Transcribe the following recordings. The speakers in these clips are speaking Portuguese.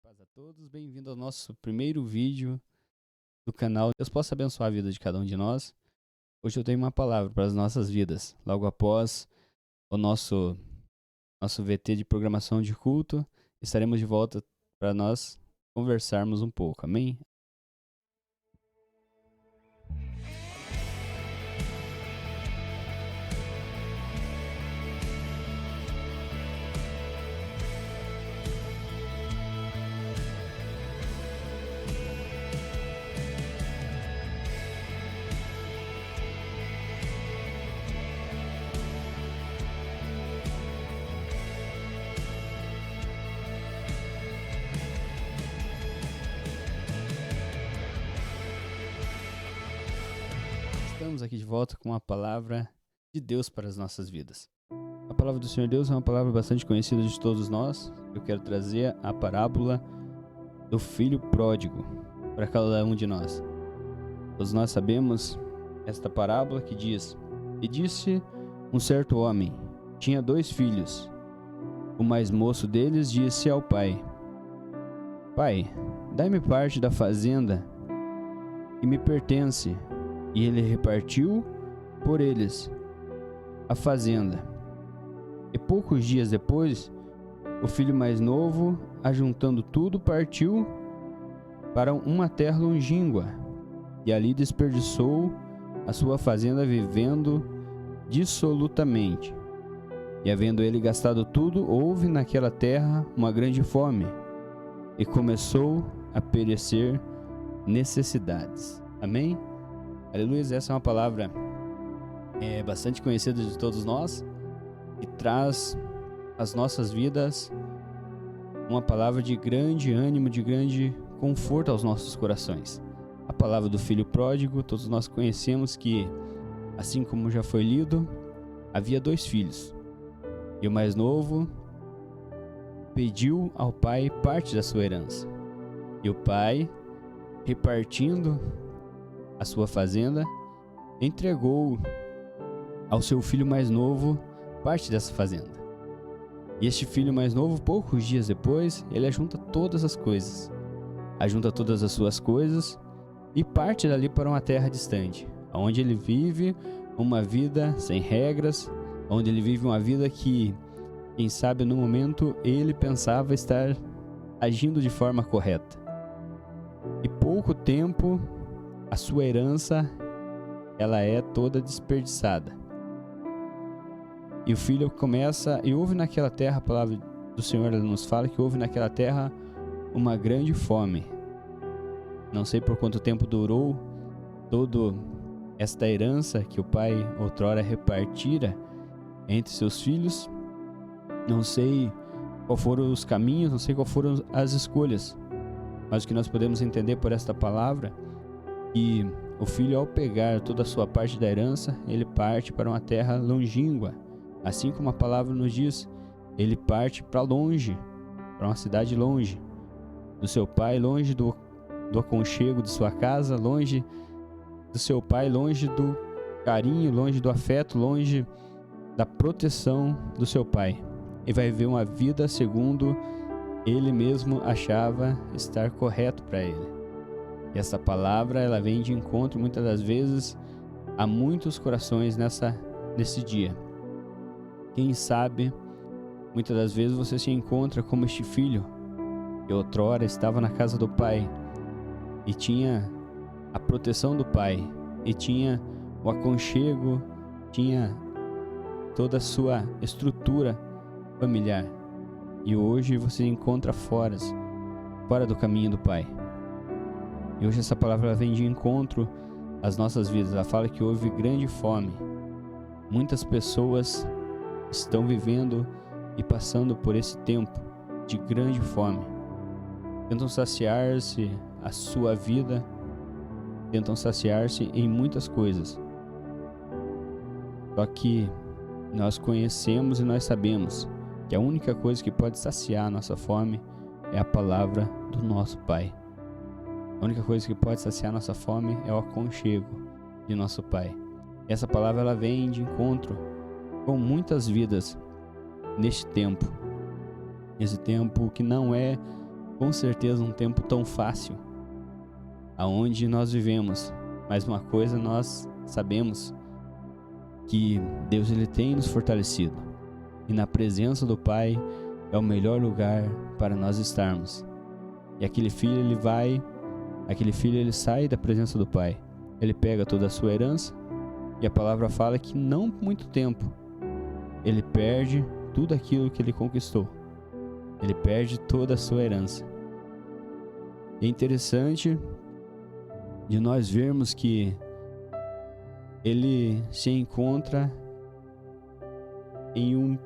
Paz a todos, bem-vindo ao nosso primeiro vídeo do canal. Deus possa abençoar a vida de cada um de nós. Hoje eu tenho uma palavra para as nossas vidas. Logo após o nosso VT de programação de culto, estaremos de volta para nós conversarmos um pouco, amém? Estamos aqui de volta com a palavra de Deus para as nossas vidas. A palavra do Senhor Deus é uma palavra bastante conhecida de todos nós. Eu quero trazer a parábola do filho pródigo para cada um de nós. Todos nós sabemos esta parábola que diz: E disse um certo homem, tinha 2 filhos. O mais moço deles disse ao pai: Pai, dai-me parte da fazenda que me pertence. E ele repartiu por eles a fazenda. E poucos dias depois, o filho mais novo, ajuntando tudo, partiu para uma terra longínqua, e ali desperdiçou a sua fazenda vivendo dissolutamente. E havendo ele gastado tudo, houve naquela terra uma grande fome, e começou a perecer necessidades. Amém? Aleluia, essa é uma palavra bastante conhecida de todos nós e traz às nossas vidas uma palavra de grande ânimo, de grande conforto aos nossos corações. A palavra do filho pródigo, todos nós conhecemos que, assim como já foi lido, havia 2 filhos. E o mais novo pediu ao pai parte da sua herança. E o pai, repartindo a sua fazenda, entregou ao seu filho mais novo parte dessa fazenda. E este filho mais novo, poucos dias depois, ele ajunta todas as coisas. Ajunta todas as suas coisas e parte dali para uma terra distante, onde ele vive uma vida sem regras, onde ele vive uma vida que, quem sabe, no momento ele pensava estar agindo de forma correta. E pouco tempo, a sua herança, ela é toda desperdiçada. E o filho começa, e houve naquela terra, a palavra do Senhor ela nos fala que houve naquela terra uma grande fome. Não sei por quanto tempo durou toda esta herança que o pai outrora repartira entre seus filhos. Não sei qual foram os caminhos, não sei qual foram as escolhas. Mas o que nós podemos entender por esta palavra, e o filho, ao pegar toda a sua parte da herança, ele parte para uma terra longínqua. Assim como a palavra nos diz, ele parte para longe, para uma cidade longe do seu pai, longe do aconchego de sua casa, longe do seu pai, longe do carinho, longe do afeto, longe da proteção do seu pai. E vai viver uma vida segundo ele mesmo achava estar correto para ele. E essa palavra, ela vem de encontro muitas das vezes a muitos corações nesse dia. Quem sabe, muitas das vezes você se encontra como este filho que outrora estava na casa do pai e tinha a proteção do pai e tinha o aconchego, tinha toda a sua estrutura familiar. E hoje você se encontra fora do caminho do pai. E hoje essa palavra vem de encontro às nossas vidas. Ela fala que houve grande fome. Muitas pessoas estão vivendo e passando por esse tempo de grande fome. Tentam saciar-se a sua vida, tentam saciar-se em muitas coisas. Só que nós conhecemos e nós sabemos que a única coisa que pode saciar a nossa fome é a palavra do nosso Pai. A única coisa que pode saciar nossa fome é o aconchego de nosso Pai. E essa palavra, ela vem de encontro com muitas vidas neste tempo. Esse tempo que não é com certeza um tempo tão fácil aonde nós vivemos, mas uma coisa nós sabemos, que Deus ele tem nos fortalecido, e na presença do Pai é o melhor lugar para nós estarmos. E aquele filho ele sai da presença do Pai, ele pega toda a sua herança, e a palavra fala que não por muito tempo ele perde tudo aquilo que ele conquistou, ele perde toda a sua herança. E é interessante de nós vermos que ele se encontra em um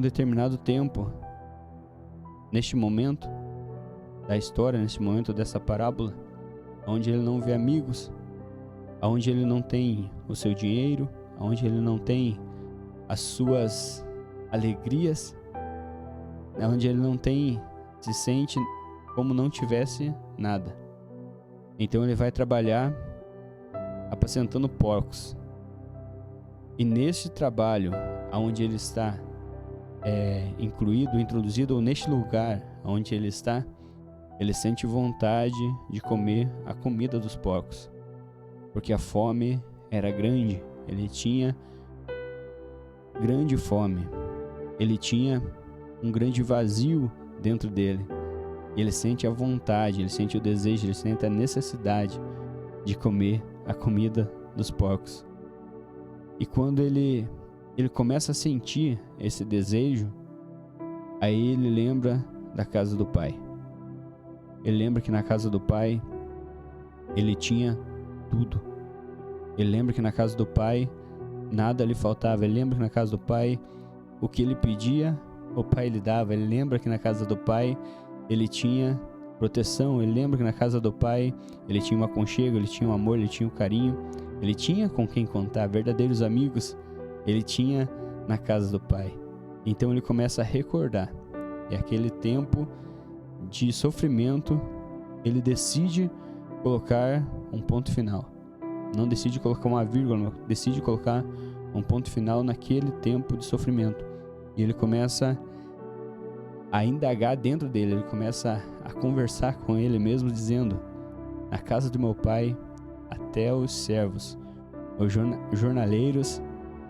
determinado tempo, neste momento da história, neste momento dessa parábola, onde ele não vê amigos, onde ele não tem o seu dinheiro, onde ele não tem as suas alegrias, onde ele não tem, se sente como não tivesse nada. Então ele vai trabalhar apacentando porcos. E nesse trabalho, onde ele está introduzido, ou neste lugar onde ele está, ele sente vontade de comer a comida dos porcos, porque a fome era grande, ele tinha grande fome, ele tinha um grande vazio dentro dele, e ele sente a vontade, ele sente o desejo, ele sente a necessidade de comer a comida dos porcos. E quando ele começa a sentir esse desejo, aí ele lembra da casa do Pai. Ele lembra que na casa do Pai ele tinha tudo. Ele lembra que na casa do Pai nada lhe faltava. Ele lembra que na casa do Pai o que ele pedia, o Pai lhe dava. Ele lembra que na casa do Pai ele tinha proteção. Ele lembra que na casa do Pai ele tinha um aconchego, ele tinha um amor, ele tinha um carinho, ele tinha com quem contar, verdadeiros amigos ele tinha na casa do Pai. Então ele começa a recordar, e aquele tempo de sofrimento ele decide colocar um ponto final. Não decide colocar uma vírgula, decide colocar um ponto final naquele tempo de sofrimento. E ele começa a indagar dentro dele, ele começa a conversar com ele mesmo, dizendo: na casa do meu Pai até os servos, os jornaleiros,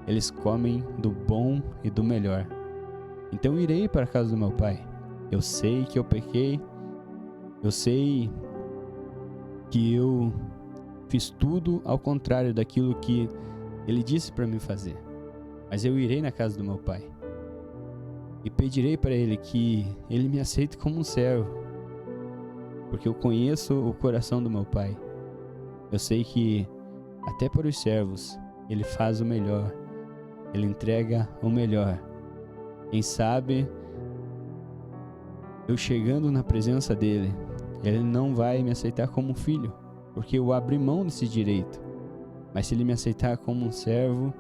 eles comem do bom e do melhor. Então irei para a casa do meu Pai. Eu sei que eu pequei, eu sei que eu fiz tudo ao contrário daquilo que ele disse para mim fazer, mas eu irei na casa do meu Pai e pedirei para ele que ele me aceite como um servo, porque eu conheço o coração do meu Pai. Eu sei que até para os servos ele faz o melhor, ele entrega o melhor. Quem sabe eu chegando na presença dele, ele não vai me aceitar como um filho, porque eu abri mão desse direito. Mas se ele me aceitar como um servo,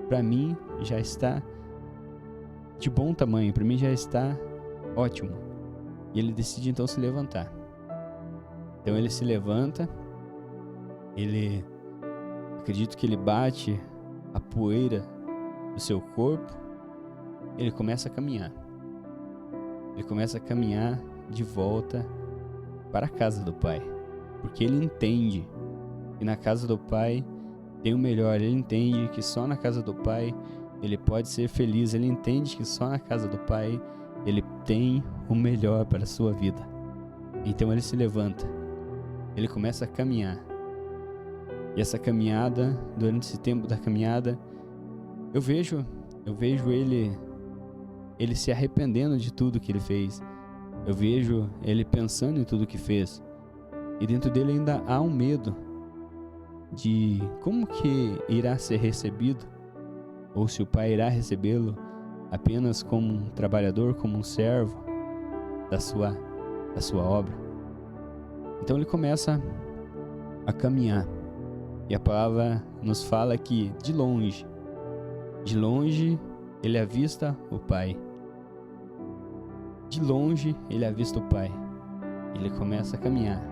para mim já está de bom tamanho, para mim já está ótimo. E ele decide então se levantar. Então ele se levanta, acredito que ele bate a poeira do seu corpo, ele começa a caminhar. Ele começa a caminhar de volta para a casa do Pai, porque ele entende que na casa do Pai tem o melhor. Ele entende que só na casa do Pai ele pode ser feliz. Ele entende que só na casa do Pai ele tem o melhor para a sua vida. Então ele se levanta, ele começa a caminhar. E essa caminhada, durante esse tempo da caminhada, eu vejo ele se arrependendo de tudo que ele fez. Eu vejo ele pensando em tudo que fez. E dentro dele ainda há um medo de como que irá ser recebido, ou se o Pai irá recebê-lo apenas como um trabalhador, como um servo da sua obra. Então ele começa a caminhar. E a palavra nos fala que de longe ele avista o Pai. De longe ele avista o Pai. Ele começa a caminhar.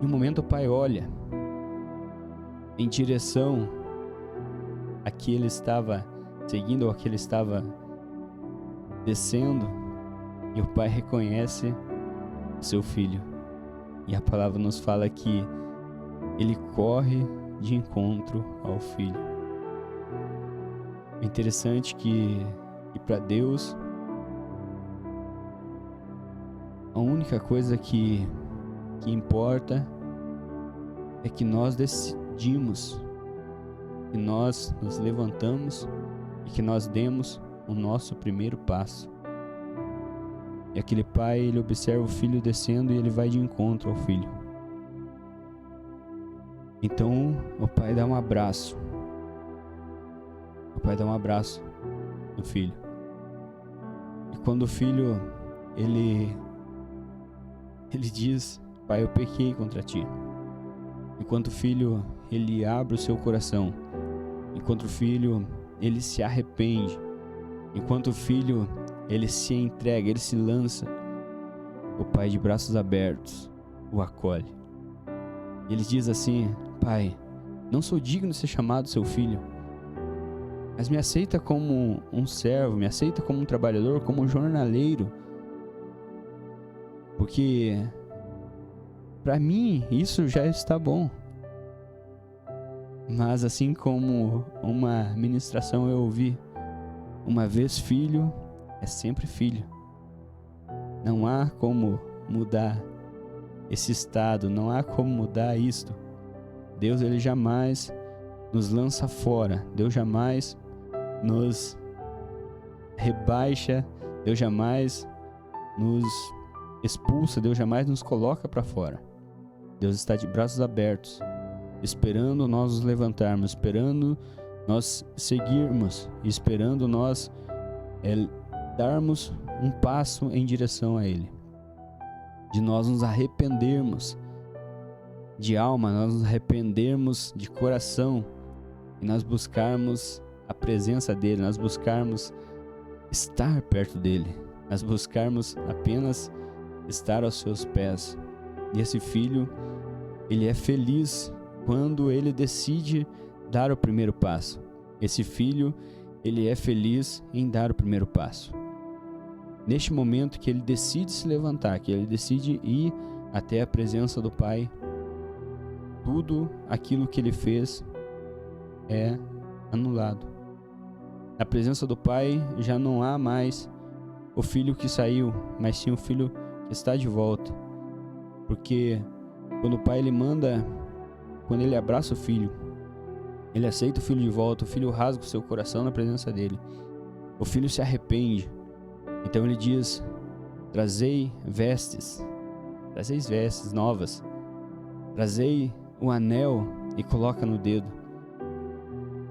E um momento o Pai olha em direção a que ele estava seguindo, ou a que ele estava descendo, e o pai reconhece seu filho. E a palavra nos fala que ele corre de encontro ao filho. É interessante que para Deus, a única coisa que importa é que nós decidimos, que nós nos levantamos e que nós demos o nosso primeiro passo. E aquele pai, ele observa o filho descendo e ele vai de encontro ao filho. Então o pai dá um abraço. O pai dá um abraço no filho. E quando o filho, ele diz: pai, eu pequei contra ti. Enquanto o filho, ele abre o seu coração. Enquanto o filho, ele se arrepende. Enquanto o filho, ele se entrega, ele se lança, o pai de braços abertos o acolhe. Ele diz assim: pai, não sou digno de ser chamado seu filho, mas me aceita como um servo, me aceita como um trabalhador, como um jornaleiro, porque para mim isso já está bom. Mas assim como uma ministração eu ouvi, uma vez filho é sempre filho. Não há como mudar esse estado, não há como mudar isto. Deus, ele jamais nos lança fora, Deus jamais nos rebaixa, Deus jamais nos expulsa, Deus jamais nos coloca para fora. Deus está de braços abertos, esperando nós nos levantarmos, esperando nós seguirmos, esperando nós darmos um passo em direção a Ele, de nós nos arrependermos de alma, nós nos arrependermos de coração e nós buscarmos a presença dEle, nós buscarmos estar perto dEle, nós buscarmos apenas estar aos seus pés. E esse filho, ele é feliz quando ele decide dar o primeiro passo. Esse filho, ele é feliz em dar o primeiro passo. Neste momento que ele decide se levantar, que ele decide ir até a presença do Pai, tudo aquilo que ele fez é anulado. Na presença do Pai já não há mais o filho que saiu, mas sim o filho que está de volta. Porque quando o Pai, ele manda, quando ele abraça o filho, ele aceita o filho de volta, o filho rasga o seu coração na presença dele. O filho se arrepende. Então ele diz: trazei vestes novas, trazei o anel e coloca no dedo.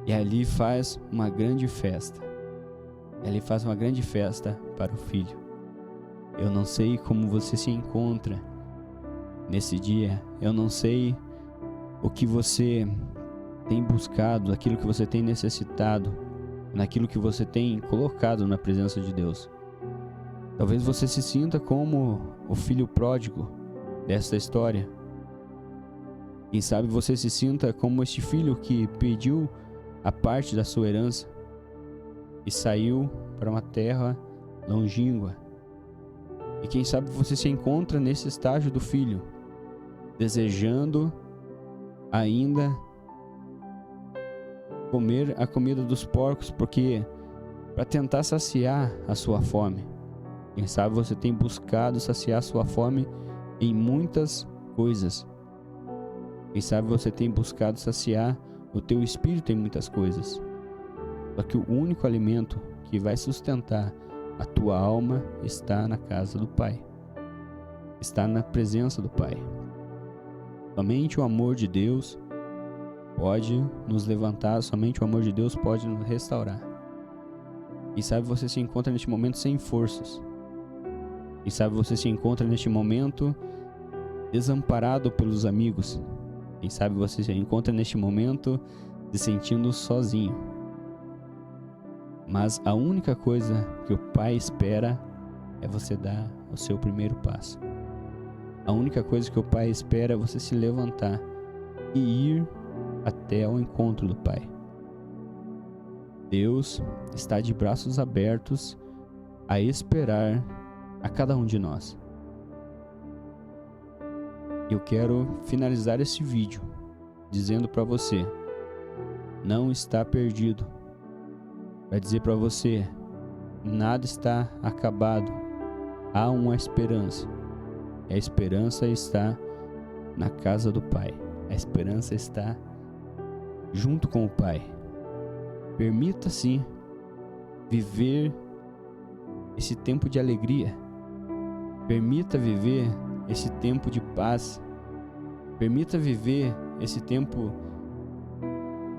E ali faz uma grande festa. Ele faz uma grande festa para o filho. Eu não sei como você se encontra nesse dia. Eu não sei o que você tem buscado, aquilo que você tem necessitado, naquilo que você tem colocado na presença de Deus. Talvez você se sinta como o filho pródigo desta história. Quem sabe você se sinta como este filho que pediu a parte da sua herança e saiu para uma terra longínqua. E quem sabe você se encontra nesse estágio do filho, desejando ainda comer a comida dos porcos, porque para tentar saciar a sua fome. Quem sabe você tem buscado saciar a sua fome em muitas coisas. Quem sabe você tem buscado saciar o teu espírito em muitas coisas. Só que o único alimento que vai sustentar a tua alma está na casa do Pai. Está na presença do Pai. Somente o amor de Deus pode nos levantar, somente o amor de Deus pode nos restaurar. Quem sabe você se encontra neste momento sem forças. Quem sabe você se encontra neste momento desamparado pelos amigos. Quem sabe você se encontra neste momento se sentindo sozinho. Mas a única coisa que o Pai espera é você dar o seu primeiro passo. A única coisa que o Pai espera é você se levantar e ir até ao encontro do Pai. Deus está de braços abertos a esperar a cada um de nós. Eu quero finalizar esse vídeo dizendo para você: não está perdido. Vai dizer para você: nada está acabado. Há uma esperança. E a esperança está na casa do Pai. A esperança está junto com o Pai. Permita-se viver esse tempo de alegria. Permita viver esse tempo de paz. Permita viver esse tempo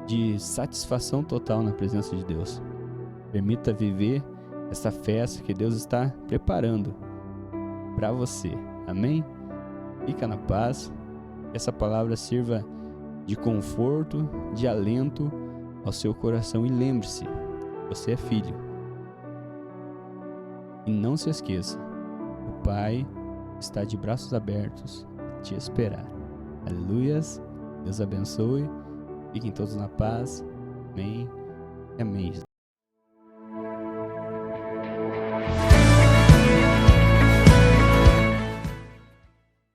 de satisfação total na presença de Deus. Permita viver essa festa que Deus está preparando para você. Amém? Fica na paz. Que essa palavra sirva de conforto, de alento ao seu coração. E lembre-se, você é filho. E não se esqueça, o Pai está de braços abertos a te esperar. Aleluias. Deus abençoe. Fiquem todos na paz. Amém. Amém.